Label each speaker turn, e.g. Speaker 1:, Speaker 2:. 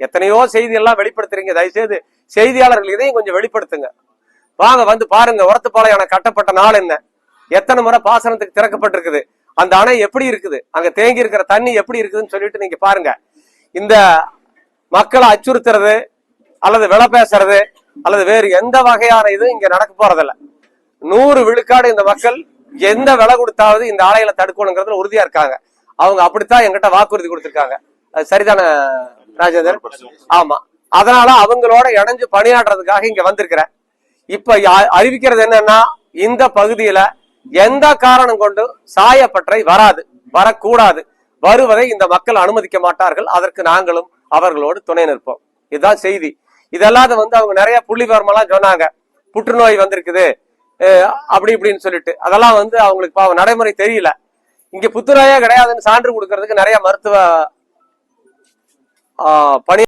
Speaker 1: எத்தனையோ செய்தி எல்லாம் வெளிப்படுத்துறீங்க, தயவுசெய்து செய்தியாளர்கள் இதையும் கொஞ்சம் வெளிப்படுத்துங்க. வாங்க வந்து பாருங்க, ஒரத்துப்பாளையம் அணை கட்டப்பட்ட நாள் என்ன, எத்தனை முறை பாசனத்துக்கு திறக்கப்பட்டிருக்குது, அந்த அணை எப்படி இருக்குது, அங்க தேங்கி இருக்கிற தண்ணி எப்படி இருக்குதுன்னு சொல்லிட்டு நீங்க பாருங்க. இந்த மக்களை அச்சுறுத்துறது அல்லது விலை பேசுறது அல்லது வேறு எந்த வகையான இதுவும் இங்க நடக்க போறதில்ல. 100 விழுக்காடு இந்த மக்கள் எந்த விலை கொடுத்தாவது இந்த ஆலைகளை தடுக்கணுங்கிறதுல உறுதியா இருக்காங்க. அவங்க அப்படித்தான் எங்கிட்ட வாக்குறுதி கொடுத்திருக்காங்க. அது சரிதானே ராஜேந்தர்? ஆமா. அதனால அவங்களோட இணைஞ்சு பணியாற்றுறதுக்காக இங்க வந்திருக்கிறேன். இப்ப அறிவிக்கிறது என்னன்னா, இந்த பகுதியில எந்த காரணம் கொண்டு சாயப்பட்டறை வராது, வரக்கூடாது, வருவதை இந்த மக்கள் அனுமதிக்க மாட்டார்கள். அதற்கு நாங்களும் அவர்களோடு துணை நிற்போம். இதுதான் செய்தி. இதெல்லாம் வந்து அவங்க நிறைய புள்ளி விவரமெல்லாம் சொன்னாங்க, புற்றுநோய் வந்திருக்குது அப்படி இப்படின்னு சொல்லிட்டு. அதெல்லாம் வந்து அவங்களுக்கு பாவம் நடைமுறை தெரியல. இங்க புத்துநோயே கிடையாதுன்னு சான்று கொடுக்கறதுக்கு நிறைய மருத்துவ பணி